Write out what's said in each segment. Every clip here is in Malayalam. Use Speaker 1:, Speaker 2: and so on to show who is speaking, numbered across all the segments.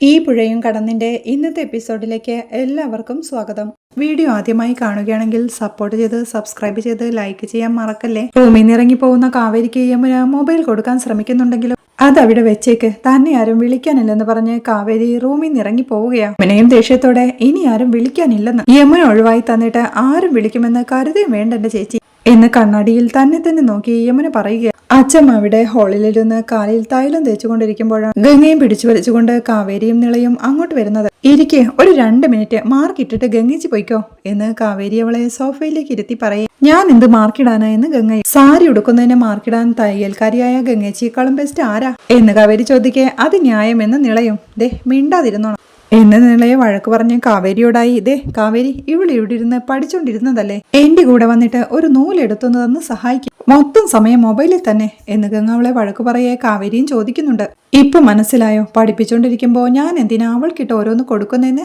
Speaker 1: ഈ പുഴയും കടന്നിന്റെ ഇന്നത്തെ എപ്പിസോഡിലേക്ക് എല്ലാവർക്കും സ്വാഗതം. വീഡിയോ ആദ്യമായി കാണുകയാണെങ്കിൽ സപ്പോർട്ട് ചെയ്ത് സബ്സ്ക്രൈബ് ചെയ്ത് ലൈക്ക് ചെയ്യാൻ മറക്കല്ലേ. റൂമിൽ നിന്ന് ഇറങ്ങി പോകുന്ന കാവേരിക്ക് യമുന മൊബൈൽ കൊടുക്കാൻ ശ്രമിക്കുന്നുണ്ടെങ്കിലും അതവിടെ വെച്ചേക്ക്, തന്നെ ആരും വിളിക്കാനില്ലെന്ന് പറഞ്ഞ് കാവേരി റൂമിൽ നിന്ന് ഇറങ്ങി പോവുകയാ. യമുനയും ദേഷ്യത്തോടെ ഇനി ആരും വിളിക്കാനില്ലെന്ന്. യമുന ഒഴിവായി തന്നിട്ട് ആരും വിളിക്കുമെന്ന് കരുതയും വേണ്ട എന്റെ ചേച്ചി എന്ന് കണ്ണാടിയിൽ തന്നെ തന്നെ നോക്കി യമുന പറയുക. അച്ഛമ്മ അവിടെ ഹാളിലിരുന്ന് കാലിൽ തൈലം തേച്ചുകൊണ്ടിരിക്കുമ്പോഴാണ് ഗംഗയും പിടിച്ചു വലിച്ചുകൊണ്ട് കാവേരിയും നിളയും അങ്ങോട്ട് വരുന്നത്. ഇരിക്കെ ഒരു 2 മിനിറ്റ് മാർക്കിട്ടിട്ട് ഗംഗേച്ചി പോയിക്കോ എന്ന് കാവേരി അവളെ സോഫയിലേക്ക് ഇരുത്തി പറയും. ഞാൻ എന്ത് മാർക്കിടാനാ എന്ന് ഗംഗ. സാരി ഉടുക്കുന്നതിന് മാർക്കിടാൻ തയ്യൽക്കാരിയായ ഗംഗേച്ചിയേക്കാളും ബെസ്റ്റ് ആരാ എന്ന് കാവേരി ചോദിക്കെ അത് ന്യായമെന്ന് നിളയും. ദേ മിണ്ടാതിരുന്നോണം എന്ന് നിളയെ വഴക്ക് പറഞ്ഞ് കാവേരിയോടായി. ഇതേ കാവേരി, ഇവിടെ ഇരുന്ന് പഠിച്ചോണ്ടിരുന്നതല്ലേ, എന്റെ കൂടെ വന്നിട്ട് ഒരു നൂലെടുത്തൊന്ന് തന്ന് സഹായിക്കും, മൊത്തം സമയം മൊബൈലിൽ തന്നെ എന്ന് ഗംഗ അവളെ വഴക്ക് പറയെ കാവേരിയും ചോദിക്കുന്നുണ്ട്. ഇപ്പൊ മനസ്സിലായോ പഠിപ്പിച്ചോണ്ടിരിക്കുമ്പോ ഞാൻ എന്തിനാ അവൾക്കിട്ട് ഓരോന്ന് കൊടുക്കുന്നതെന്ന്?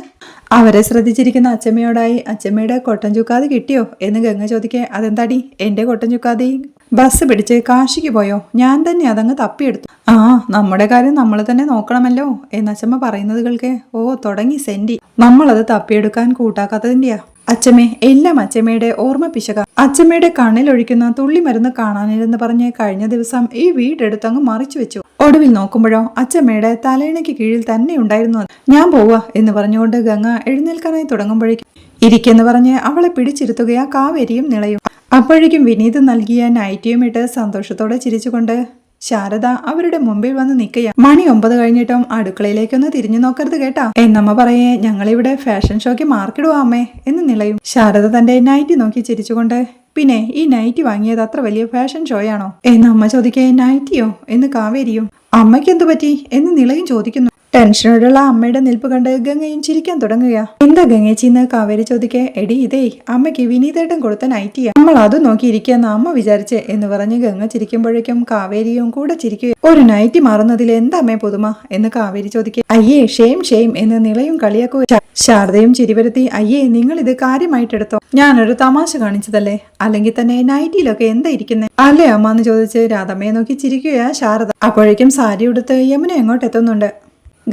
Speaker 1: അവരെ ശ്രദ്ധിച്ചിരിക്കുന്ന അച്ഛമ്മയോടായി. അച്ഛമ്മയുടെ കൊട്ടൻ ചുക്കാതി കിട്ടിയോ എന്ന് ഗംഗ ചോദിക്കെ. അതെന്താടി എന്റെ കൊട്ടൻ ചുക്കാതി? ബസ് പിടിച്ച് കാശിക്ക് പോയോ? ഞാൻ തന്നെ അതങ്ങ് തപ്പിയെടുത്തു. ആ, നമ്മുടെ കാര്യം നമ്മൾ തന്നെ നോക്കണമല്ലോ എന്ന് അച്ഛമ്മ പറയുന്നത് കേൾക്കെ. ഓ തുടങ്ങി സെന്റി, നമ്മളത് തപ്പിയെടുക്കാൻ കൂട്ടാക്കാത്തതിന്റെയാ. അച്ഛമ്മേ, എല്ലാം അച്ഛമ്മയുടെ ഓർമ്മ പിശക. അച്ഛമ്മയുടെ കണ്ണിലൊഴിക്കുന്ന തുള്ളി മരുന്ന് കാണാനില്ലെന്ന് പറഞ്ഞ് കഴിഞ്ഞ ദിവസം ഈ വീടെടുത്തങ്ങ് മറിച്ചു വെച്ചു. ഒടുവിൽ നോക്കുമ്പോഴോ അച്ഛമ്മയുടെ തലയിണയ്ക്ക് കീഴിൽ തന്നെ ഉണ്ടായിരുന്നു. ഞാൻ പോവാ എന്ന് പറഞ്ഞുകൊണ്ട് ഗംഗ എഴുന്നേൽക്കാനായി തുടങ്ങുമ്പോഴേക്കും ഇരിക്കെന്ന് പറഞ്ഞ് അവളെ പിടിച്ചിരുത്തുകയാ കാവേരിയും നിളയും. അപ്പോഴേക്കും വിനീത് നൽകിയ നൈറ്റിയും ഇട്ട് സന്തോഷത്തോടെ ചിരിച്ചുകൊണ്ട് ശാരദ അവരുടെ മുമ്പിൽ വന്ന് നിൽക്കുക. മണി 9 കഴിഞ്ഞിട്ടും അടുക്കളയിലേക്കൊന്ന് തിരിഞ്ഞു നോക്കരുത് കേട്ടാ എന്നമ്മ പറയേ. ഞങ്ങളിവിടെ ഫാഷൻ ഷോയ്ക്ക് മാർക്കിടുവാ അമ്മേ എന്ന് നിളയും. ശാരദ തന്റെ നൈറ്റി നോക്കി ചിരിച്ചുകൊണ്ട് പിന്നെ ഈ നൈറ്റി വാങ്ങിയത് അത്ര വലിയ ഫാഷൻ ഷോയാണോ എന്ന് അമ്മ ചോദിക്കേ. നൈറ്റിയോ എന്ന് കാവേരിയും. അമ്മയ്ക്ക് എന്തു പറ്റി എന്ന് നിളയും ചോദിക്കുന്നു. ടെൻഷനോടുള്ള അമ്മയുടെ നിൽപ്പ് കണ്ട് ഗംഗയും ചിരിക്കാൻ തുടങ്ങുക. എന്താ ഗംഗേച്ചിന്ന് കാവേരി ചോദിക്കേ. എടി ഇതേ അമ്മയ്ക്ക് വിനീതേട്ടൻ കൊടുത്ത നൈറ്റിയാ, നമ്മൾ അത് നോക്കിയിരിക്കാന്ന് അമ്മ വിചാരിച്ചേ എന്ന് പറഞ്ഞ് ഗംഗ ചിരിക്കുമ്പോഴേക്കും കാവേരിയും കൂടെ ചിരിക്കുക. ഒരു നൈറ്റി മാറുന്നതിൽ എന്താ അമ്മേ പുതുമ എന്ന് കാവേരി ചോദിക്കേ. അയ്യേ ഷെയിം ഷെയിം എന്ന് നിളയും കളിയാക്കുക. ശാരദയും ചിരിവരുത്തി. അയ്യേ നിങ്ങൾ ഇത് കാര്യമായിട്ടെടുത്തോ, ഞാനൊരു തമാശ കാണിച്ചതല്ലേ, അല്ലെങ്കിൽ തന്നെ നൈറ്റിയിലൊക്കെ എന്താ ഇരിക്കുന്നേ അല്ലേ അമ്മ എന്ന് ചോദിച്ച് രാധമ്മയെ നോക്കി ചിരിക്കുകയാ ശാരദ. അപ്പോഴേക്കും സാരി ഉടുത്ത് യമുന എങ്ങോട്ട് എത്തുന്നുണ്ട്.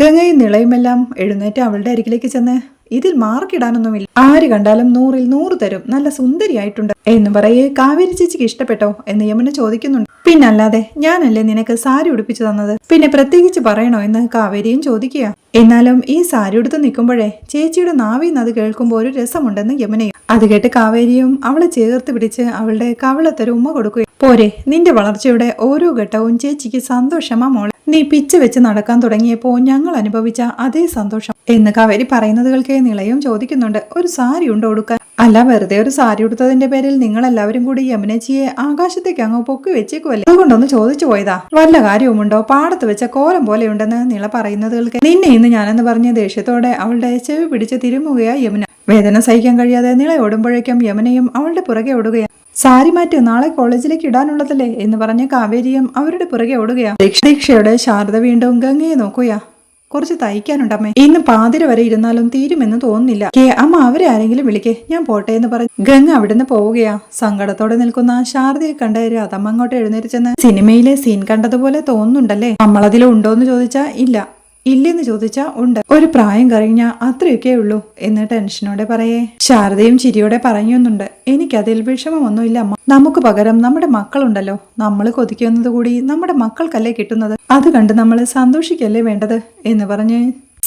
Speaker 1: ഗംഗയും നിളയുമെല്ലാം എഴുന്നേറ്റ് അവളുടെ അരികിലേക്ക് ചെന്ന് ഇതിൽ മാർക്കിടാനൊന്നുമില്ല, ആര് കണ്ടാലും 100ൽ 100 തരും, നല്ല സുന്ദരിയായിട്ടുണ്ട് എന്ന് പറയേ. കാവേരി ചേച്ചിക്ക് ഇഷ്ടപ്പെട്ടോ എന്ന് യമുന ചോദിക്കുന്നുണ്ട്. പിന്നല്ലാതെ ഞാനല്ലേ നിനക്ക് സാരി ഉടുപ്പിച്ചു തന്നത്, പിന്നെ പ്രത്യേകിച്ച് പറയണോ എന്ന് കാവേരിയും ചോദിക്കുക. എന്നാലും ഈ സാരി ഉടുത്ത് നിൽക്കുമ്പോഴേ ചേച്ചിയുടെ നാവിന്ന് അത് കേൾക്കുമ്പോൾ ഒരു രസമുണ്ടെന്ന് യമുനയും. അത് കേട്ട് കാവേരിയും അവളെ ചേർത്ത് പിടിച്ച് അവളുടെ കവിളത്തൊരു ഉമ്മ കൊടുക്കുക. പോരെ, നിന്റെ വളർച്ചയുടെ ഓരോ ഘട്ടവും ചേച്ചിക്ക് സന്തോഷമാ മോളെ, നീ പിച്ച വെച്ച് നടക്കാൻ തുടങ്ങിയപ്പോ ഞങ്ങൾ അനുഭവിച്ച അതേ സന്തോഷം എന്ന് കാവേരി പറയുന്നത് കേൾക്കെ നിളയും ചോദിക്കുന്നുണ്ട്. ഒരു സാരി ഉണ്ടോ ഉടുക്കാൻ? അല്ല, വെറുതെ ഒരു സാരി ഉടുത്തതിന്റെ പേരിൽ നിങ്ങൾ എല്ലാവരും കൂടി യമുനേച്ചിയെ ആകാശത്തേക്ക് അങ്ങ് പൊക്കി വെച്ചേക്കുമല്ലേ, അതുകൊണ്ടൊന്ന് ചോദിച്ചു പോയതാ, വല്ല കാര്യവുമുണ്ടോ? പാടത്ത് വെച്ച കോലം പോലെ ഉണ്ടെന്ന് നിള പറയുന്നത് കേൾക്കെ നിന്നെ ഇന്ന് ഞാനെന്ന് പറഞ്ഞ് ദേഷ്യത്തോടെ അവളുടെ ചെവി പിടിച്ച് തിരുമുകയാ യമുന. വേദന സഹിക്കാൻ കഴിയാതെ നിള ഓടുമ്പോഴേക്കും യമുനയും അവളുടെ പുറകെ ഓടുകയാണ്. സാരി മാറ്റി നാളെ കോളേജിലേക്ക് ഇടാനുള്ളതല്ലേ എന്ന് പറഞ്ഞ് കാവേരിയും അവരുടെ പുറകെ ഓടുകയാ. ദീക്ഷയോടെ ശാരദ വീണ്ടും ഗംഗയെ നോക്കുകയാ. കുറച്ച് തയ്ക്കാനുണ്ടമ്മേ, ഇന്ന് പാതിര വരെ ഇരുന്നാലും തീരുമെന്ന് തോന്നുന്നില്ല. അമ്മ അവരെ ആരെങ്കിലും വിളിക്കേ, ഞാൻ പോട്ടെ എന്ന് പറഞ്ഞ് ഗംഗ അവിടുന്ന് പോവുകയാ. സങ്കടത്തോടെ നിൽക്കുന്ന ശാരദയെ കണ്ട് രാധമ്മ അങ്ങോട്ട് എഴുന്നേറ്റ് ചെന്ന് സിനിമയിലെ സീൻ കണ്ടതുപോലെ തോന്നുന്നുണ്ടല്ലേ, നമ്മളതിൽ ഉണ്ടോന്ന് ചോദിച്ചാ ഇല്ല, ഇല്ലെന്ന് ചോദിച്ചാ ഉണ്ട്, ഒരു പ്രായം കഴിഞ്ഞാ അത്രയൊക്കെ ഉള്ളൂ എന്ന് ടെൻഷനോടെ പറയേ. ശാരദയും ചിരിയോടെ പറയുന്നുണ്ട്. എനിക്കതിൽ വിഷമമൊന്നുമില്ല അമ്മ, നമുക്ക് പകരം നമ്മുടെ മക്കളുണ്ടല്ലോ, നമ്മൾ കൊതിക്കുന്നത് കൂടി നമ്മുടെ മക്കൾക്കല്ലേ കിട്ടുന്നത്, അത് കണ്ട് നമ്മൾ സന്തോഷിക്കല്ലേ വേണ്ടത് എന്ന് പറഞ്ഞ്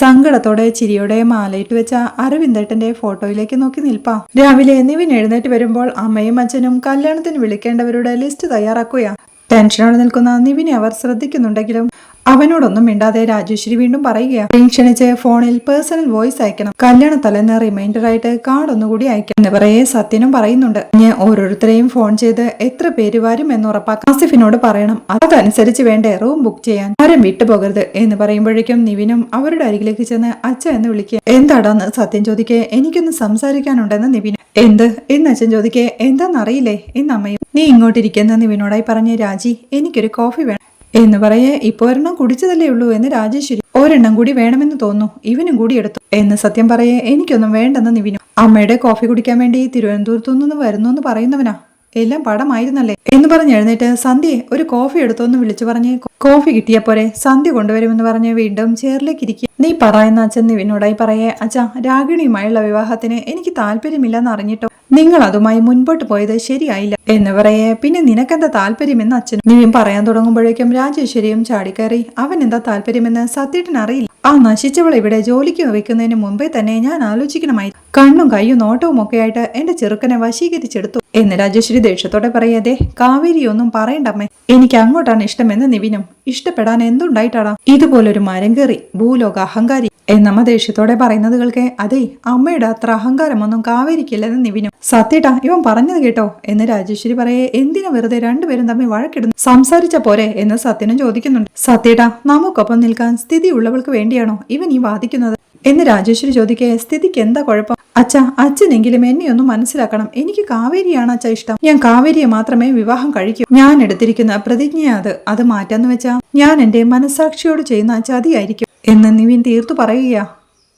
Speaker 1: സങ്കടത്തോടെ ചിരിയോടെ മാലയിട്ട് വെച്ച അരവിന്ദേട്ടന്റെ ഫോട്ടോയിലേക്ക് നോക്കി നിൽപ്പാ. രാവിലെ നിവിൻ എഴുന്നേറ്റ് വരുമ്പോൾ അമ്മയും അച്ഛനും കല്യാണത്തിന് വിളിക്കേണ്ടവരുടെ ലിസ്റ്റ് തയ്യാറാക്കുകയാ. ടെൻഷനോടെ നിൽക്കുന്ന നിവിനെ അവർ ശ്രദ്ധിക്കുന്നുണ്ടെങ്കിലും അവനോടൊന്നും മിണ്ടാതെ രാജേശ്വരി വീണ്ടും പറയുകയാ. ക്ഷണിച്ച് ഫോണിൽ പേഴ്സണൽ വോയിസ് അയക്കണം, കല്യാണ തലേന്ന് റിമൈൻഡർ ആയിട്ട് കാർഡ് ഒന്നുകൂടി അയക്കണം എന്ന് പറയേ സത്യനും പറയുന്നുണ്ട്. ഞാൻ ഓരോരുത്തരെയും ഫോൺ ചെയ്ത് എത്ര പേര് വരും എന്ന് ഉറപ്പാക്കാം, ആസിഫിനോട് പറയണം, അതനുസരിച്ച് വേണ്ടേ റൂം ബുക്ക് ചെയ്യാൻ, ആരും വിട്ടുപോകരുത് എന്ന് പറയുമ്പോഴേക്കും നിവിനും അവരുടെ അരികിലേക്ക് ചെന്ന് അച്ഛ എന്ന് വിളിക്കുക. എന്താടാന്ന് സത്യം ചോദിക്കേ. എനിക്കൊന്ന് സംസാരിക്കാനുണ്ടെന്ന് നിവിന്. എന്ത് എന്ന് അച്ഛൻ ചോദിക്കേ. എന്താന്നറിയില്ലേ എന്ന് അമ്മയും. നീ ഇങ്ങോട്ടിരിക്കുന്ന നിവിനോടായി പറഞ്ഞ് രാജി എനിക്കൊരു കോഫി വേണം എന്ന് പറയേ. ഇപ്പൊ ഒരെണ്ണം കുടിച്ചതല്ലേ ഉള്ളൂ എന്ന് രാജേശ്വരി. ഒരെണ്ണം കൂടി വേണമെന്ന് തോന്നുന്നു, ഇവനും കൂടി എടുത്തു എന്ന് സത്യം പറയേ. എനിക്കൊന്നും വേണ്ടെന്ന് നിവിനും. അമ്മയുടെ കോഫി കുടിക്കാൻ വേണ്ടി തിരുവനന്തപുരത്തു നിന്ന് വരുന്നു എന്ന് പറയുന്നവനാ. എല്ലാം പടമായിരുന്നല്ലേ എന്ന് പറഞ്ഞ് എഴുന്നേറ്റ് സന്ധ്യയെ ഒരു കോഫി എടുത്തോന്ന് വിളിച്ചു പറഞ്ഞ് കോഫി കിട്ടിയ പോരെ, സന്ധ്യ കൊണ്ടുവരുമെന്ന് പറഞ്ഞ് വീണ്ടും ചെയറിലേക്ക് ഇരിക്കുക. നീ പറയുന്ന അച്ഛൻ നിവിനോടായി പറയേ, അച്ഛാ രാഗിണിയുമായുള്ള വിവാഹത്തിന് എനിക്ക് താല്പര്യമില്ലെന്ന് അറിഞ്ഞിട്ടോ നിങ്ങൾ അതുമായി മുൻപോട്ട് പോയത് ശരിയായില്ല എന്ന് പറയേ. പിന്നെ നിനക്കെന്താ താല്പര്യമെന്ന് അച്ഛനും നിവിൻ പറയാൻ തുടങ്ങുമ്പോഴേക്കും രാജേശ്വരിയും ചാടിക്കയറി, അവൻ എന്താ താല്പര്യമെന്ന് സത്യേട്ടൻ അറിയില്ല. ആ നശിച്ചവളെ ഇവിടെ ജോലിക്ക് വെക്കുന്നതിന് മുമ്പേ തന്നെ ഞാൻ ആലോചിക്കണമായി. കണ്ണും കയ്യും നോട്ടവും ഒക്കെ ആയിട്ട് എന്റെ ചെറുക്കനെ വശീകരിച്ചെടുത്തു എന്ന് രാജേശ്വരി ദേഷ്യത്തോടെ പറയാതെ. കാവേരിയൊന്നും പറയണ്ടമ്മേ, എനിക്ക് അങ്ങോട്ടാണ് ഇഷ്ടമെന്ന് നിവിനും. ഇഷ്ടപ്പെടാൻ എന്തുണ്ടായിട്ടാടാ? ഇതുപോലൊരു മരം കയറി ഭൂലോക അഹങ്കാരി എന്നമ്മ ദേഷ്യത്തോടെ പറയുന്നത് കേൾക്കെ, അതെ അമ്മയുടെ അത്ര അഹങ്കാരമൊന്നും കാവേരിക്കില്ലെന്ന് നിവിനും. സത്യേട്ടാ ഇവൻ പറഞ്ഞത് കേട്ടോ എന്ന് രാജേശ്വരി പറയേ. എന്തിനാ വെറുതെ രണ്ടുപേരും തമ്മിൽ വഴക്കിടുന്നു? സംസാരിച്ച പോരെ എന്ന് സത്യനും ചോദിക്കുന്നുണ്ട്. സത്യേട്ടാ നമുക്കൊപ്പം നിൽക്കാൻ സ്ഥിതി ഉള്ളവൾക്ക് വേണ്ടിയാണോ ഇവൻ ഈ വാദിക്കുന്നത് എന്ന് രാജേശ്വരി ചോദിക്കേ. സ്ഥിതിക്ക് എന്താ കുഴപ്പം? അച്ഛാ അച്ഛനെങ്കിലും എന്നെ ഒന്ന് മനസ്സിലാക്കണം. എനിക്ക് കാവേരിയാണ് അച്ഛാ ഇഷ്ടം. ഞാൻ കാവേരിയെ മാത്രമേ വിവാഹം കഴിക്കൂ. ഞാൻ എടുത്തിരിക്കുന്ന പ്രതിജ്ഞ അത് മാറ്റാന്ന് വെച്ചാ ഞാൻ എന്റെ മനസ്സാക്ഷിയോട് ചെയ്യുന്ന ചതിയായിരിക്കും എന്ന് നിവിൻ തീർത്തു പറയുകയാ.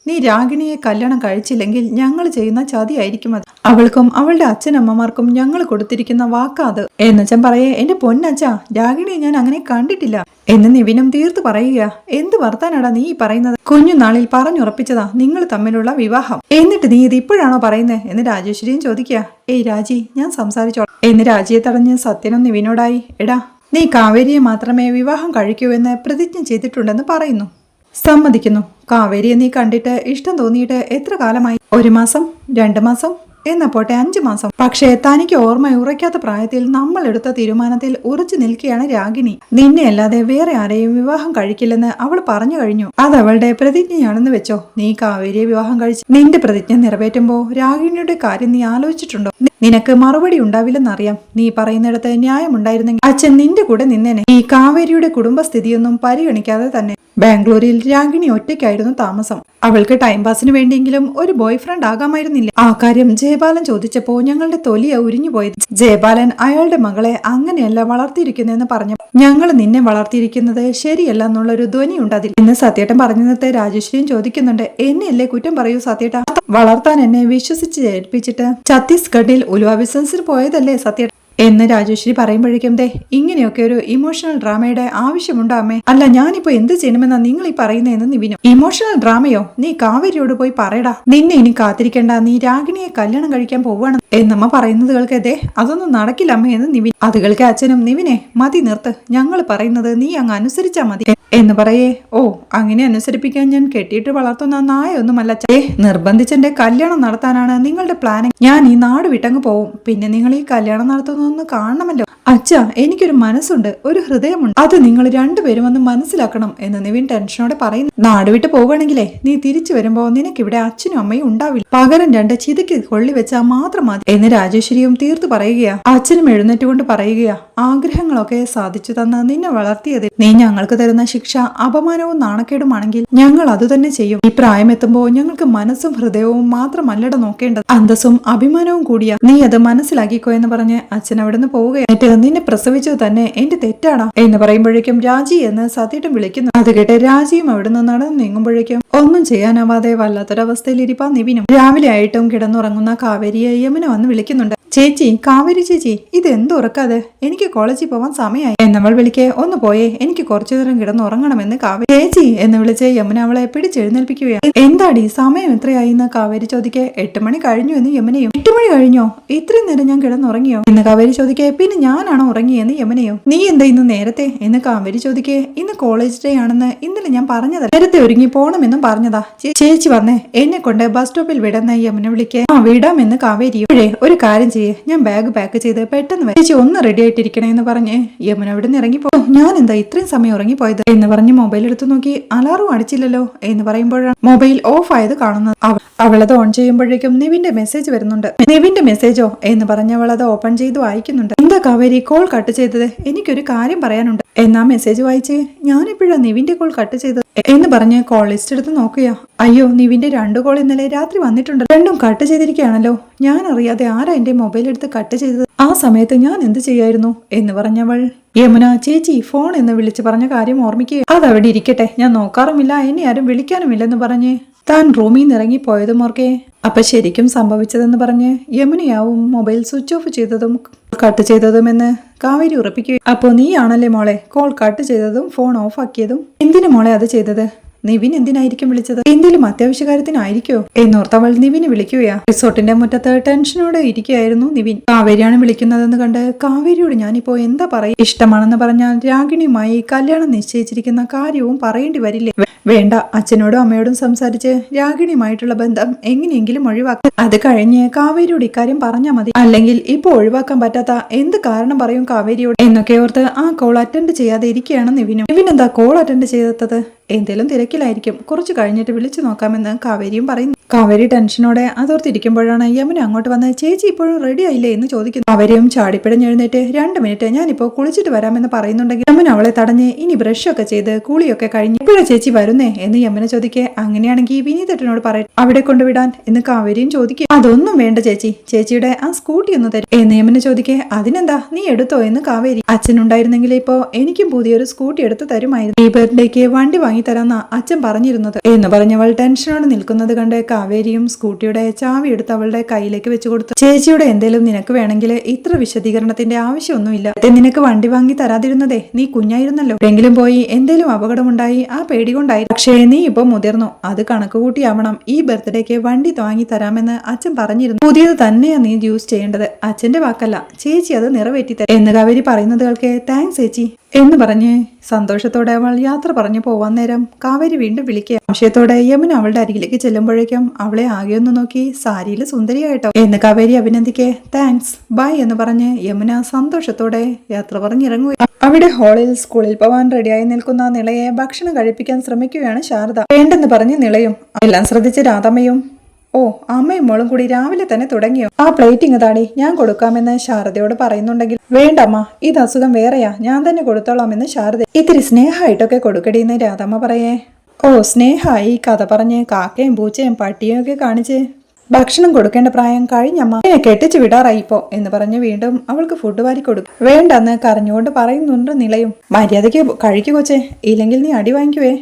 Speaker 1: നീ രാഗിണിയെ കല്യാണം കഴിച്ചില്ലെങ്കിൽ ഞങ്ങൾ ചെയ്യുന്ന ചതിയായിരിക്കും അത്. അവൾക്കും അവളുടെ അച്ഛനമ്മമാർക്കും ഞങ്ങൾ കൊടുത്തിരിക്കുന്ന വാക്കാത് എന്നച്ഛൻ പറയേ. എന്റെ പൊന്നച്ഛാ രാഗിണിയെ ഞാൻ അങ്ങനെ കണ്ടിട്ടില്ല എന്ന് നിവിനും തീർത്തു പറയുക. എന്ത് വർത്താനാടാ നീ പറയുന്നത്? കുഞ്ഞുനാളിൽ പറഞ്ഞുറപ്പിച്ചതാ നിങ്ങൾ തമ്മിലുള്ള വിവാഹം, എന്നിട്ട് നീ ഇത് ഇപ്പോഴാണോ പറയുന്നത് എന്ന് രാജേശ്വരിയും ചോദിക്കുക. ഏയ് രാജി ഞാൻ സംസാരിച്ചോളാം എന്ന് രാജിയെ തടഞ്ഞ് സത്യനും നിവിനോടായി. എടാ നീ കാവേരിയെ മാത്രമേ വിവാഹം കഴിക്കൂ എന്ന് പ്രതിജ്ഞ ചെയ്തിട്ടുണ്ടെന്ന് പറയുന്നു. സമ്മതിക്കുന്നു. കാവേരിയെ നീ കണ്ടിട്ട് ഇഷ്ടം തോന്നിയിട്ട് എത്ര കാലമായി? 1 മാസം, 2 മാസം, എന്നാ പോട്ടെ 5 മാസം. പക്ഷേ തനിക്ക് ഓർമ്മ ഉറയ്ക്കാത്ത പ്രായത്തിൽ നമ്മൾ എടുത്ത തീരുമാനത്തിൽ ഉറച്ചു നിൽക്കുകയാണ് രാഗിണി. നിന്നെ അല്ലാതെ വേറെ ആരെയും വിവാഹം കഴിക്കില്ലെന്ന് അവൾ പറഞ്ഞു കഴിഞ്ഞു. അത് അവളുടെ പ്രതിജ്ഞയാണെന്ന് വെച്ചോ. നീ കാവേരിയെ വിവാഹം കഴിച്ച് നിന്റെ പ്രതിജ്ഞ നിറവേറ്റുമ്പോ രാഗിണിയുടെ കാര്യം നീ ആലോചിച്ചിട്ടുണ്ടോ? നിനക്ക് മറുപടി ഉണ്ടാവില്ലെന്നറിയാം. നീ പറയുന്നിടത്ത് ന്യായമുണ്ടായിരുന്നെങ്കിൽ അച്ഛൻ നിന്റെ കൂടെ നിന്നേനെ. ഈ കാവേരിയുടെ കുടുംബസ്ഥിതിയൊന്നും പരിഗണിക്കാതെ തന്നെ ബാംഗ്ലൂരിൽ രാഗിണി ഒറ്റയ്ക്കായിരുന്നു താമസം. അവൾക്ക് ടൈം പാസിന് വേണ്ടിയെങ്കിലും ഒരു ബോയ് ഫ്രണ്ട് ആകാമായിരുന്നില്ല. ആ കാര്യം ജയബാലൻ ചോദിച്ചപ്പോ ഞങ്ങളുടെ തൊലിയ ഉരിഞ്ഞു പോയത്. ജയബാലൻ അയാളുടെ മകളെ അങ്ങനെയല്ല വളർത്തിയിരിക്കുന്നതെന്ന് പറഞ്ഞു. ഞങ്ങൾ നിന്നെ വളർത്തിയിരിക്കുന്നത് ശരിയല്ല എന്നുള്ളൊരു ധ്വനിയുണ്ട് അതിൽ എന്ന് സത്യേട്ടൻ പറഞ്ഞിട്ട് രാജേശ്വരിയും ചോദിക്കുന്നുണ്ട്. എന്നെയല്ലേ കുറ്റം പറയൂ സത്യേട്ട? വളർത്താൻ എന്നെ വിശ്വസിച്ച് ഏൽപ്പിച്ചിട്ട് ഛത്തീസ്ഗഡിൽ ഉലുവ ബിസിനസിന് പോയതല്ലേ സത്യേട്ടൻ എന്ന് രാജേശ്വരി പറയുമ്പോഴേക്കും ദേ ഇങ്ങനെയൊക്കെ ഒരു ഇമോഷണൽ ഡ്രാമയുടെ ആവശ്യമുണ്ടോ അമ്മേ? അല്ല ഞാനിപ്പോ എന്ത് ചെയ്യണമെന്നാ നിങ്ങൾ ഈ പറയുന്നതെന്ന് നിവിനും. ഇമോഷണൽ ഡ്രാമയോ? നീ കാവേരിയോട് പോയി പറയടാ, നിന്നെ ഇനി കാത്തിരിക്കേണ്ട, നീ രാഗിണിയെ കല്യാണം കഴിക്കാൻ പോവാണ് എന്നമ്മ പറയുന്നത് കേൾക്കെ. ദേ അതൊന്നും നടക്കില്ല അമ്മ എന്ന് നിവിൻ. അത് കേൾക്കെ അച്ഛനും നിവിനെ മതി നിർത്ത്, ഞങ്ങൾ പറയുന്നത് നീ അങ്ങ് അനുസരിച്ചാ മതി എന്ന് പറയേ. ഓ അങ്ങനെ അനുസരിപ്പിക്കാൻ ഞാൻ കെട്ടിയിട്ട് വളർത്തുന്ന നായൊന്നുമല്ല. നിർബന്ധിച്ചെന്റെ കല്യാണം നടത്താനാണ് നിങ്ങളുടെ പ്ലാനിങ്. ഞാൻ ഈ നാട് വിട്ടങ്ങ് പോവും. പിന്നെ നിങ്ങൾ ഈ കല്യാണം നടത്തുന്നൊന്ന് കാണണമല്ലോ. അച്ഛാ എനിക്കൊരു മനസ്സുണ്ട്, ഒരു ഹൃദയമുണ്ട്, അത് നിങ്ങൾ രണ്ടുപേരും ഒന്ന് മനസ്സിലാക്കണം എന്ന് നിവിൻ ടെൻഷനോടെ പറയുന്നു. നാട് വിട്ട് പോവുകയാണെങ്കിലേ നീ തിരിച്ചു വരുമ്പോ നിനക്കിവിടെ അച്ഛനും അമ്മയും ഉണ്ടാവില്ല. പകരം 2 ചിതയ്ക്ക് കൊള്ളി വെച്ചാൽ മാത്രം മതി എന്ന് രാജേശ്വരിയും തീർത്തു പറയുകയാ. അച്ഛനും എഴുന്നേറ്റുകൊണ്ട് പറയുകയാ. ആഗ്രഹങ്ങളൊക്കെ സാധിച്ചു തന്ന നിന്നെ വളർത്തിയത് നീ ഞങ്ങൾക്ക് തരുന്ന ശിക്ഷ അപമാനവും നാണക്കേടുമാണെങ്കിൽ ഞങ്ങൾ അതുതന്നെ ചെയ്യും. ഈ പ്രായമെത്തുമ്പോ ഞങ്ങൾക്ക് മനസ്സും ഹൃദയവും മാത്രമല്ലട നോക്കേണ്ടത്, അന്തസ്സും അഭിമാനവും കൂടിയാ. നീ അത് മനസ്സിലാക്കിക്കോ എന്ന് പറഞ്ഞ് അച്ഛൻ അവിടെ നിന്ന് പോവുകയായിട്ട് നിന്നെ പ്രസവിച്ചത് തന്നെ എന്റെ തെറ്റാടാ എന്ന് പറയുമ്പോഴേക്കും രാജി എന്ന് സത്യേട്ടൻ വിളിക്കുന്നു. അത് കേട്ട് രാജിയും അവിടെ നിന്ന് നടന്നു നീങ്ങുമ്പോഴേക്കും ഒന്നും ചെയ്യാനാവാതെ വല്ലാത്തൊരവസ്ഥയിൽ ഇരിപ്പാ നിവിനും. രാവിലെ ആയിട്ടും കിടന്നുറങ്ങുന്ന കാവേരിയെ യമുന വന്ന് വിളിക്കുന്നുണ്ട്. ചേച്ചി, കാവേരി ചേച്ചി, ഇത് എന്തുറക്കാതെ? എനിക്ക് കോളേജിൽ പോവാൻ സമയമായി എന്നവൾ വിളിക്കെ. ഒന്ന് പോയേ, എനിക്ക് കുറച്ചു നേരം കിടന്നുറങ്ങണമെന്ന് കാവേരി. ചേച്ചി എന്ന് വിളിച്ച് യമുന അവളെ പിടിച്ചെഴുന്നേൽപ്പിക്കുകയാണ്. എന്താടി സമയം എത്രയായി എന്ന് കാവേരി ചോദിക്കെ. 8 മണി കഴിഞ്ഞു എന്ന് യമുനയും. 8 മണി കഴിഞ്ഞോ? ഇത്രയും നേരം ഞാൻ കിടന്നുറങ്ങിയോ എന്ന് കാവേരി ചോദിക്കെ. പിന്നെ ഞാനാണോ ഉറങ്ങിയെന്ന് യമുനയോ. നീ എന്താ ഇന്ന് നേരത്തെ എന്ന് കാവേരി ചോദിക്കെ. ഇന്ന് കോളേജ് ഡേ ആണെന്ന് ഇന്നലെ ഞാൻ പറഞ്ഞതാ. നേരത്തെ ഒരുങ്ങി പോണമെന്നും പറഞ്ഞതാ. ചേച്ചി വന്നേ എന്നെ കൊണ്ട് ബസ് സ്റ്റോപ്പിൽ വിടുന്ന യമുന വിളിക്കെ. ആ വിടാമെന്ന് കാവേരി. ഒരു കാര്യം ചെയ്യേ, ഞാൻ ബാഗ് പാക്ക് ചെയ്ത് പെട്ടെന്ന് ചേച്ചി ഒന്ന് റെഡി ആയിട്ടിരിക്കണേ എന്ന് പറഞ്ഞ് യമുന അവിടെ നിന്ന് ഇറങ്ങിപ്പോ. ഞാൻ എന്താ ഇത്രയും സമയം ഉറങ്ങിപ്പോയത് എന്ന് പറഞ്ഞ് മൊബൈൽ എടുത്തു നോക്കി. അലാറും അടിച്ചില്ലല്ലോ എന്ന് പറയുമ്പോഴാണ് മൊബൈൽ ഓഫ് ആയത് കാണുന്നത്. അവളത് ഓൺ ചെയ്യുമ്പോഴേക്കും നിവിന്റെ മെസ്സേജ് വരുന്നുണ്ട്. നിവിന്റെ മെസ്സേജോ എന്ന് പറഞ്ഞ് അവൾ അത് ഓപ്പൺ ചെയ്ത് വായിക്കുന്നുണ്ട്. എന്താ കാവേരി കോൾ കട്ട് ചെയ്തത്? എനിക്കൊരു കാര്യം പറയാനുണ്ട് എന്നാ മെസ്സേജ് വായിച്ച്. ഞാനിപ്പോഴാ നിവിന്റെ കോൾ കട്ട് ചെയ്തത് എന്ന് പറഞ്ഞ് കോൾ ലിസ്റ്റ് എടുത്ത് നോക്കുക. അയ്യോ, നിവിന്റെ 2 കോൾ ഇന്നലെ രാത്രി വന്നിട്ടുണ്ട്. 2ഉം കട്ട് ചെയ്തിരിക്കുകയാണല്ലോ. ഞാൻ അറിയാതെ ആരാ എന്റെ മൊബൈൽ എടുത്ത് കട്ട് ചെയ്തത്? ആ സമയത്ത് ഞാൻ എന്ത് ചെയ്യായിരുന്നു എന്ന് പറഞ്ഞവൾ യമുന ചേച്ചി ഫോൺ എന്ന് വിളിച്ചു പറഞ്ഞ കാര്യം ഓർമ്മിക്കുക. അതവിടെ ഇരിക്കട്ടെ, ഞാൻ നോക്കാറുമില്ല, എന്നെ ആരും വിളിക്കാനുമില്ലെന്ന് പറഞ്ഞ് താൻ റൂമിൽ നിന്ന് ഇറങ്ങിപ്പോയതും ഓർക്കെ. അപ്പൊ ശരിക്കും സംഭവിച്ചതെന്ന് പറഞ്ഞ് യമുനയാവും മൊബൈൽ സ്വിച്ച് ഓഫ് ചെയ്തതും കട്ട് ചെയ്തതുമെന്ന് കാവേരി ഉറപ്പിക്കുക. അപ്പോ നീയാണല്ലേ മോളെ കോൾ കട്ട് ചെയ്തതും ഫോൺ ഓഫ് ആക്കിയതും? എന്തിനു മോളെ അത് ചെയ്തത്? നിവിൻ എന്തിനായിരിക്കും വിളിച്ചത്? എന്തെങ്കിലും അത്യാവശ്യ കാര്യത്തിനായിരിക്കോ എന്നോർത്തവൾ നിവിനെ വിളിക്കുകയാ. റിസോർട്ടിന്റെ മുറ്റത്ത് ടെൻഷനോടെ ഇരിക്കുകയായിരുന്നു നിവിൻ. കാവേരിയാണ് വിളിക്കുന്നതെന്ന് കണ്ട് കാവേരിയോട് ഞാനിപ്പോ എന്താ പറയും? ഇഷ്ടമാണെന്ന് പറഞ്ഞാൽ രാഗിണിയുമായി കല്യാണം നിശ്ചയിച്ചിരിക്കുന്ന കാര്യവും പറയേണ്ടി വരില്ലേ? വേണ്ട, അച്ഛനോടും അമ്മയോടും സംസാരിച്ച് രാഗിണിയുമായിട്ടുള്ള ബന്ധം എങ്ങനെയെങ്കിലും ഒഴിവാക്കാം. അത് കഴിഞ്ഞ് കാവേരിയോട് ഇക്കാര്യം പറഞ്ഞാൽ മതി. അല്ലെങ്കിൽ ഇപ്പൊ ഒഴിവാക്കാൻ പറ്റാത്ത എന്ത് കാരണം പറയും കാവേരിയോട് എന്നൊക്കെ ഓർത്ത് ആ കോൾ അറ്റൻഡ് ചെയ്യാതെ ഇരിക്കുകയാണ് നിവിനും. നിവിനെന്താ കോൾ അറ്റൻഡ് ചെയ്തത്? എന്തേലും തിരക്കിലായിരിക്കും, കുറച്ച് കഴിഞ്ഞിട്ട് വിളിച്ചു നോക്കാമെന്ന് കാവേരിയും പറയുന്നു. കാവേരി ടെൻഷനോടെ അതോർത്തിരിക്കുമ്പോഴാണ് യമുന അങ്ങോട്ട് വന്ന് ചേച്ചി ഇപ്പോഴും റെഡി ആയില്ലേ എന്ന് ചോദിക്കുന്നു. കാവേരിയും ചാടിപ്പിടഞ്ഞെഴുന്നേറ്റ് 2 മിനിറ്റ് ഞാനിപ്പോ കുളിച്ചിട്ട് വരാമെന്ന് പറയുന്നുണ്ടെങ്കിൽ യമുന അവളെ തടഞ്ഞ് ഇനി ബ്രഷൊക്കെ ചെയ്ത് കുളിയൊക്കെ കഴിഞ്ഞ് ഇപ്പോഴാ ചേച്ചി വരുന്നേ എന്ന് യമുന ചോദിക്കേ. അങ്ങനെയാണെങ്കിൽ വിനീതേട്ടനോട് പറയും അവിടെ കൊണ്ടുവിടാൻ എന്ന് കാവേരിയും ചോദിക്കേ. അതൊന്നും വേണ്ട ചേച്ചി, ചേച്ചിയുടെ ആ സ്കൂട്ടി ഒന്ന് തരും എന്ന് യമുന ചോദിക്കേ. അതിനെന്താ, നീ എടുത്തോ എന്ന് കാവേരി. അച്ഛനുണ്ടായിരുന്നെങ്കിൽ ഇപ്പോ എനിക്കും പുതിയൊരു സ്കൂട്ടി എടുത്ത് തരുമായിരുന്നു. ഈ ബർത്ത്ഡേക്ക് വണ്ടി വാങ്ങിത്തരാന്നാ അച്ഛൻ പറഞ്ഞിരുന്നത് എന്ന് പറഞ്ഞവൾ ടെൻഷനോടെ നിൽക്കുന്നത് കണ്ട് കാവേരിയും സ്കൂട്ടിയുടെ ചാവി എടുത്ത് അവളുടെ കയ്യിലേക്ക് വെച്ചു കൊടുത്തു. ചേച്ചിയുടെ എന്തേലും നിനക്ക് വേണമെങ്കിൽ ഇത്ര വിശദീകരണത്തിന്റെ ആവശ്യമൊന്നുമില്ല. നിനക്ക് വണ്ടി വാങ്ങി തരാതിരുന്നതേ നീ കുഞ്ഞായിരുന്നല്ലോ. എങ്കിലും പോയി എന്തേലും അപകടമുണ്ടായി ആ പേടി കൊണ്ടായി. പക്ഷേ നീ ഇപ്പൊ മുതിർന്നു, അത് കണക്ക് കൂട്ടിയാവണം ഈ ബർത്ത്ഡേക്ക് വണ്ടി വാങ്ങി തരാമെന്ന് അച്ഛൻ പറഞ്ഞിരുന്നു. പുതിയത് തന്നെയാ നീ യൂസ് ചെയ്യേണ്ടത്, അച്ഛന്റെ വാക്കല്ല. ചേച്ചി അത് നിറവേറ്റി തരും എന്ന് കാവേരി പറയുന്നത് കേൾക്കെ താങ്ക്സ് ചേച്ചി എന്ന് പറഞ്ഞ് സന്തോഷത്തോടെ അവൾ യാത്ര പറഞ്ഞു പോവാൻ നേരം കാവേരി വീണ്ടും വിളിക്കുക. സംശയത്തോടെ യമുന അവളുടെ അരികിലേക്ക് ചെല്ലുമ്പോഴേക്കും അവളെ ആകെ ഒന്ന് നോക്കി സാരിയിൽ സുന്ദരിയായിട്ടോ എന്ന് കാവേരി അഭിനന്ദിക്കേ. താങ്ക്സ് ബൈ എന്ന് പറഞ്ഞ് യമുന സന്തോഷത്തോടെ യാത്ര പറഞ്ഞിറങ്ങുക. അവിടെ ഹാളിൽ സ്കൂളിൽ പോവാൻ റെഡിയായി നിൽക്കുന്ന നിളയെ ഭക്ഷണം കഴിപ്പിക്കാൻ ശ്രമിക്കുകയാണ് ശാരദ. വേണ്ടെന്ന് പറഞ്ഞ് നിളയും. എല്ലാം ശ്രദ്ധിച്ച് രാധമ്മയും ഓ അമ്മയും മോളും കൂടി രാവിലെ തന്നെ തുടങ്ങിയോ? ആ പ്ലേറ്റിങ് താടി ഞാൻ കൊടുക്കാമെന്ന് ശാരദയോട് പറയുന്നുണ്ടെങ്കിൽ വേണ്ടമ്മ, ഇത് അസുഖം വേറെയാ, ഞാൻ തന്നെ കൊടുത്തോളാമെന്ന് ശാരദ. ഇത്തിരി സ്നേഹമായിട്ടൊക്കെ കൊടുക്കടിയെന്ന് രാധമ്മ പറയേ. ഓ സ്നേഹമായി കഥ പറഞ്ഞ് കാക്കയും പൂച്ചയും പട്ടിയും ഒക്കെ കാണിച്ച് ഭക്ഷണം കൊടുക്കേണ്ട പ്രായം കഴിഞ്ഞമ്മ, എന്നെ കെട്ടിച്ചു വിടാറായിപ്പോ എന്ന് പറഞ്ഞ് വീണ്ടും അവൾക്ക് ഫുഡ് വാരി കൊടുക്കും. വേണ്ടെന്ന് കരഞ്ഞുകൊണ്ട് പറയുന്നുണ്ട് നിളയും. മര്യാദയ്ക്ക് കഴിക്കുകൊച്ചേ, ഇല്ലെങ്കിൽ നീ അടി വാങ്ങിക്കുവേ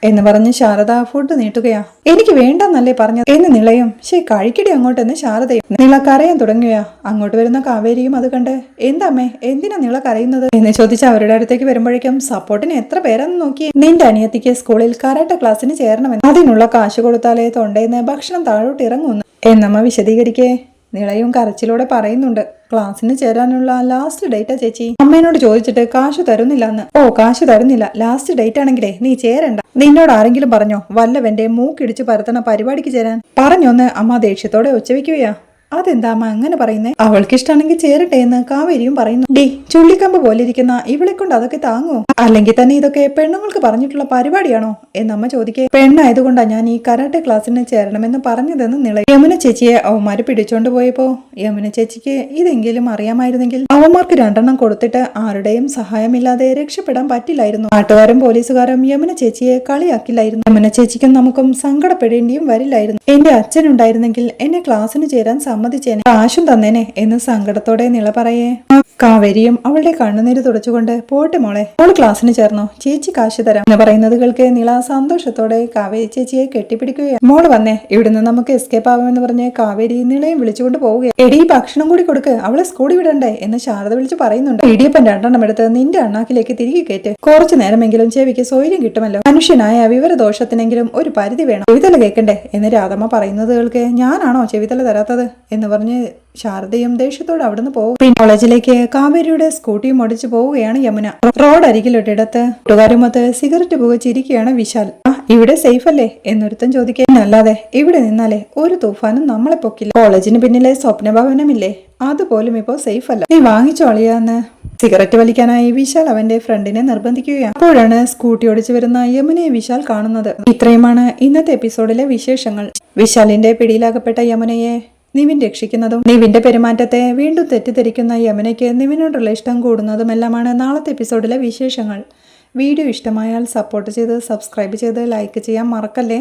Speaker 1: എന്ന് പറഞ്ഞ് ശാരദ ഫുഡ് നീട്ടുകയാ. എനിക്ക് വേണ്ടെന്നല്ലേ പറഞ്ഞത് എന്ന് നിളയും. ശരി കഴിക്കടി അങ്ങോട്ടെന്ന് ശാരദയും. നിള കരയാൻ തുടങ്ങുകയാ. അങ്ങോട്ട് വരുന്ന കാവേരിയും അത് കണ്ട് എന്താമ്മേ എന്തിനാ നിള കരയുന്നത് എന്ന് ചോദിച്ച് അവരുടെ അടുത്തേക്ക് വരുമ്പോഴേക്കും സപ്പോർട്ടിന് എത്ര പേരെന്ന് നോക്കി. നിന്റെ അനിയത്തിക്ക് സ്കൂളിൽ കരാട്ടെ ക്ലാസ്സിന് ചേരണമെന്ന്, അതിനുള്ള കാശ് കൊടുത്താലേ തൊണ്ടേന്ന് ഭക്ഷണം താഴോട്ട് ഇറങ്ങുന്നു എന്നമ്മ വിശദീകരിക്കേ. നിളയും കരച്ചിലൂടെ പറയുന്നുണ്ട് ക്ലാസ്സിന് ചേരാനുള്ള ലാസ്റ്റ് ഡേറ്റാ ചേച്ചി, അമ്മേനോട് ചോദിച്ചിട്ട് കാശ് തരുന്നില്ലെന്ന്. ഓ കാശ് തരുന്നില്ല, ലാസ്റ്റ് ഡേറ്റ് ആണെങ്കിലേ നീ ചേരണ്ട. നിന്നോട് ആരെങ്കിലും പറഞ്ഞോ വല്ലവന്റെ മൂക്കിടിച്ച് പരത്തണ പരിപാടിക്ക് ചേരാൻ? പറഞ്ഞോന്ന് അമ്മ ദേഷ്യത്തോടെ ഒച്ചവെക്കുകയാ. അതെന്താ അമ്മ അങ്ങനെ പറയുന്നേ? അവൾക്കിഷ്ടാണെങ്കിൽ ചേരട്ടെ എന്ന് കാവേരിയും പറയുന്നു. ഡി ചുള്ളിക്കമ്പ് പോലെ ഇരിക്കുന്ന ഇവളെ കൊണ്ട് അതൊക്കെ താങ്ങോ? അല്ലെങ്കിൽ തന്നെ ഇതൊക്കെ പെണ്ണുങ്ങൾക്ക് പറഞ്ഞിട്ടുള്ള പരിപാടിയാണോ എന്നമ്മ ചോദിക്കേ. പെണ്ണായതുകൊണ്ടാ ഞാൻ ഈ കരാട്ടെ ക്ലാസ്സിന് ചേരണമെന്ന് പറഞ്ഞതെന്ന് നിള. യമുന ചേച്ചിയെ അവന്മാര് പിടിച്ചോണ്ട് പോയപ്പോ യമുന ചേച്ചിക്ക് ഇതെങ്കിലും അറിയാമായിരുന്നെങ്കിൽ അവന്മാർക്ക് 2 കൊടുത്തിട്ട് ആരുടെയും സഹായമില്ലാതെ രക്ഷപ്പെടാൻ പറ്റില്ലായിരുന്നു. നാട്ടുകാരും പോലീസുകാരും യമുന ചേച്ചിയെ കളിയാക്കില്ലായിരുന്നു. യമുന ചേച്ചിക്കും നമുക്കും സങ്കടപ്പെടേണ്ടിയും വരില്ലായിരുന്നു. എന്റെ അച്ഛനുണ്ടായിരുന്നെങ്കിൽ എന്നെ ക്ലാസ്സിന് ചേരാൻ സമ്മതിച്ചേനെ, കാശും തന്നേനെ എന്ന് സങ്കടത്തോടെ നിള പറയേ. കാവേരിയും അവളുടെ കണ്ണുനീര് തുടച്ചുകൊണ്ട് പോട്ടെ മോളെ, മോള് ക്ലാസ്സിന് ചേർന്നോ, ചേച്ചി കാശ് തരാം എന്ന് പറയുന്നത് കേൾക്കെ നിള സന്തോഷത്തോടെ കാവേരി ചേച്ചിയെ കെട്ടിപ്പിടിക്കുകയാണ്. മോള് വന്നേ, ഇവിടുന്ന് നമുക്ക് എസ്കേപ്പ് ആവാമെന്ന് പറഞ്ഞ് കാവേരി നിളയും വിളിച്ചുകൊണ്ട് പോവുക. എടി ഭക്ഷണം കൂടി കൊടുക്ക്, അവളെ സ്കൂളിൽ വിടണ്ടേ എന്ന് ശാരദ വിളിച്ച് പറയുന്നുണ്ട്. ഇടിയപ്പൻ 2 എടുത്ത് നിന്റെ അണ്ണാക്കിലേക്ക് തിരികെ കയറ്റ്, കുറച്ചു നേരമെങ്കിലും ചെവിക്ക് സ്വൈര്യം കിട്ടുമല്ലോ. മനുഷ്യനായ വിവരദോഷത്തിനെങ്കിലും ഒരു പരിധി വേണം, ചെവിതല കേൾക്കണ്ടേ എന്ന് രാധമ്മ പറയുന്നത് കേൾക്കെ. ഞാനാണോ ചെവിതല തരാത്തത് എന്ന് പറഞ്ഞ് ശാരദയും ദേഷ്യത്തോടെ അവിടുന്ന് പോകും. പിന്നെ കോളേജിലേക്ക് കാവേരിയുടെ സ്കൂട്ടിയും ഓടിച്ചു പോവുകയാണ് യമുന. റോഡ് അരികിലൊരിടത്ത് കൂട്ടുകാരുമൊത്ത് സിഗരറ്റ് പുകച്ചിരിക്കുകയാണ് വിശാൽ. ഇവിടെ സേഫ് അല്ലേ എന്നൊരുത്തൻ ചോദിക്കാൻ. അല്ലാതെ ഇവിടെ നിന്നാലേ ഒരു തൂഫാനും നമ്മളെ പൊക്കില്ല. കോളേജിന് പിന്നിലെ സ്വപ്നഭവനമില്ലേ, അതുപോലും ഇപ്പോ സേഫ് അല്ല, നീ വാങ്ങിച്ചോളിയാന്ന് സിഗരറ്റ് വലിക്കാനായി വിശാൽ അവന്റെ ഫ്രണ്ടിനെ നിർബന്ധിക്കുകയാണ്. അപ്പോഴാണ് സ്കൂട്ടി ഓടിച്ചു വരുന്ന യമുനയെ വിശാൽ കാണുന്നത്. ഇത്രയുമാണ് ഇന്നത്തെ എപ്പിസോഡിലെ വിശേഷങ്ങൾ. വിശാലിന്റെ പിടിയിലാകപ്പെട്ട യമുനയെ നിവിൻ രക്ഷിക്കുന്നതും നിവിന്റെ പെരുമാറ്റത്തെ വീണ്ടും തെറ്റിദ്ധരിക്കുന്ന യമുനയ്ക്ക് നിവിനോടുള്ള ഇഷ്ടം കൂടുന്നതുമെല്ലാമാണ് നാളത്തെ എപ്പിസോഡിലെ വിശേഷങ്ങൾ. വീഡിയോ ഇഷ്ടമായാൽ സപ്പോർട്ട് ചെയ്ത് സബ്സ്ക്രൈബ് ചെയ്ത് ലൈക്ക് ചെയ്യാൻ മറക്കല്ലേ.